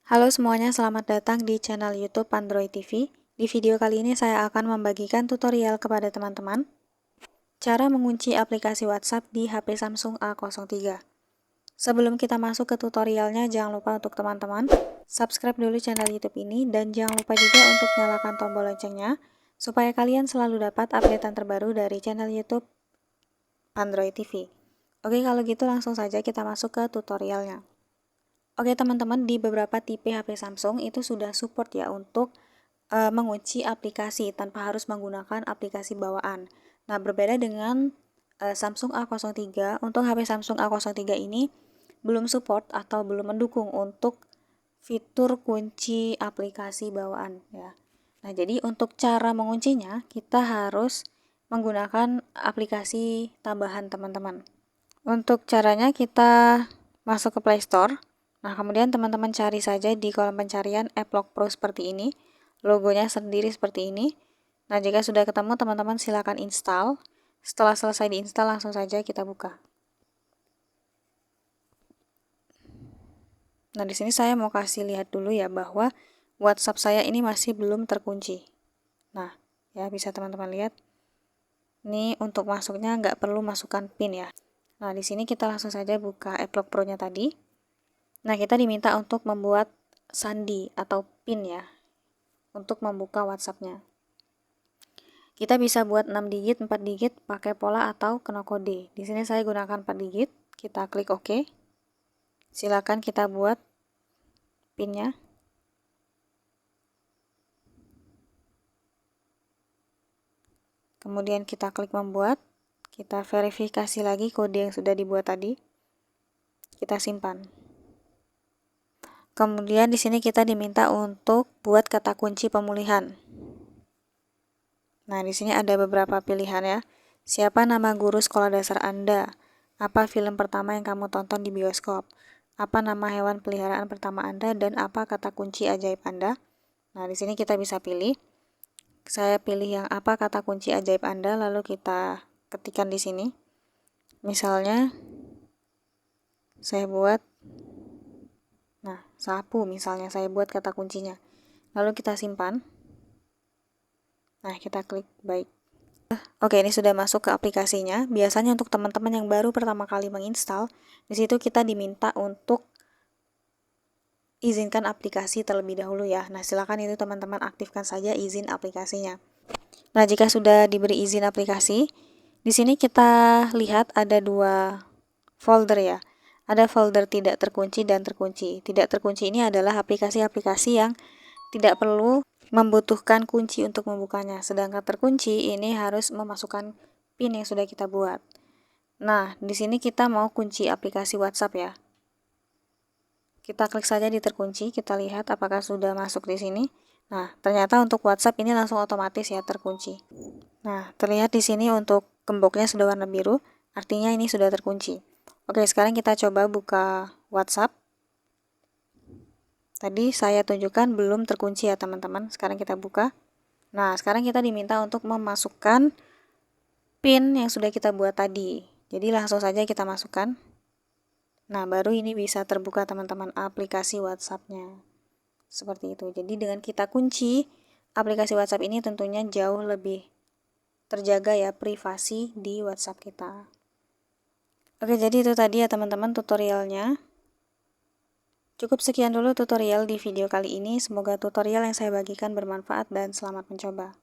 Halo semuanya, selamat datang di channel YouTube Android TV. Di video kali ini saya akan membagikan tutorial kepada teman-teman cara mengunci aplikasi WhatsApp di HP Samsung A03. Sebelum kita masuk ke tutorialnya, jangan lupa untuk teman-teman subscribe dulu channel YouTube ini dan jangan lupa juga untuk nyalakan tombol loncengnya supaya kalian selalu dapat updatean terbaru dari channel YouTube Android TV. Oke, kalau gitu langsung saja kita masuk ke tutorialnya. Oke teman-teman, di beberapa tipe HP Samsung itu sudah support ya untuk mengunci aplikasi tanpa harus menggunakan aplikasi bawaan. Nah, berbeda dengan Samsung A03, untuk HP Samsung A03 ini belum support atau belum mendukung untuk fitur kunci aplikasi bawaan ya. Nah, jadi untuk cara menguncinya kita harus menggunakan aplikasi tambahan teman-teman. Untuk caranya kita masuk ke Play Store. Nah, kemudian teman-teman cari saja di kolom pencarian AppLock Pro seperti ini. Logonya sendiri seperti ini. Nah, jika sudah ketemu, teman-teman silakan install. Setelah selesai diinstal, langsung saja kita buka. Nah, di sini saya mau kasih lihat dulu ya bahwa WhatsApp saya ini masih belum terkunci. Nah, ya bisa teman-teman lihat. Ini untuk masuknya nggak perlu masukkan PIN ya. Nah, di sini kita langsung saja buka AppLock Pro-nya tadi. Nah, kita diminta untuk membuat sandi atau PIN ya, untuk membuka WhatsApp-nya. Kita bisa buat 6 digit, 4 digit, pakai pola atau kena kode. Di sini saya gunakan 4 digit, kita klik OK. Silakan kita buat PIN-nya. Kemudian kita klik membuat, kita verifikasi lagi kode yang sudah dibuat tadi. Kita simpan. Kemudian di sini kita diminta untuk buat kata kunci pemulihan. Nah, di sini ada beberapa pilihan ya. Siapa nama guru sekolah dasar Anda? Apa film pertama yang kamu tonton di bioskop? Apa nama hewan peliharaan pertama Anda dan apa kata kunci ajaib Anda? Nah, di sini kita bisa pilih. Saya pilih yang apa kata kunci ajaib Anda, lalu kita ketikkan di sini. Misalnya saya buat sapu misalnya saya buat kata kuncinya. Lalu kita simpan. Nah, kita klik baik. Oke, ini sudah masuk ke aplikasinya. Biasanya untuk teman-teman yang baru pertama kali menginstal, di situ kita diminta untuk izinkan aplikasi terlebih dahulu ya. Nah, silakan itu teman-teman aktifkan saja izin aplikasinya. Nah, jika sudah diberi izin aplikasi, di sini kita lihat ada dua folder ya. Ada folder tidak terkunci dan terkunci. Tidak terkunci ini adalah aplikasi-aplikasi yang tidak perlu membutuhkan kunci untuk membukanya. Sedangkan terkunci ini harus memasukkan PIN yang sudah kita buat. Nah, di sini kita mau kunci aplikasi WhatsApp ya. Kita klik saja di terkunci, kita lihat apakah sudah masuk di sini. Nah, ternyata untuk WhatsApp ini langsung otomatis ya terkunci. Nah, terlihat di sini untuk gemboknya sudah warna biru, artinya ini sudah terkunci. Oke, sekarang kita coba buka WhatsApp. Tadi saya tunjukkan belum terkunci ya teman-teman. Sekarang kita buka. Nah, sekarang kita diminta untuk memasukkan PIN yang sudah kita buat tadi. Jadi langsung saja kita masukkan. Nah, baru ini bisa terbuka teman-teman aplikasi WhatsApp-nya. Seperti itu. Jadi dengan kita kunci aplikasi WhatsApp ini tentunya jauh lebih terjaga ya privasi di WhatsApp kita. Oke, jadi itu tadi ya teman-teman tutorialnya. Cukup sekian dulu tutorial di video kali ini. Semoga tutorial yang saya bagikan bermanfaat dan selamat mencoba.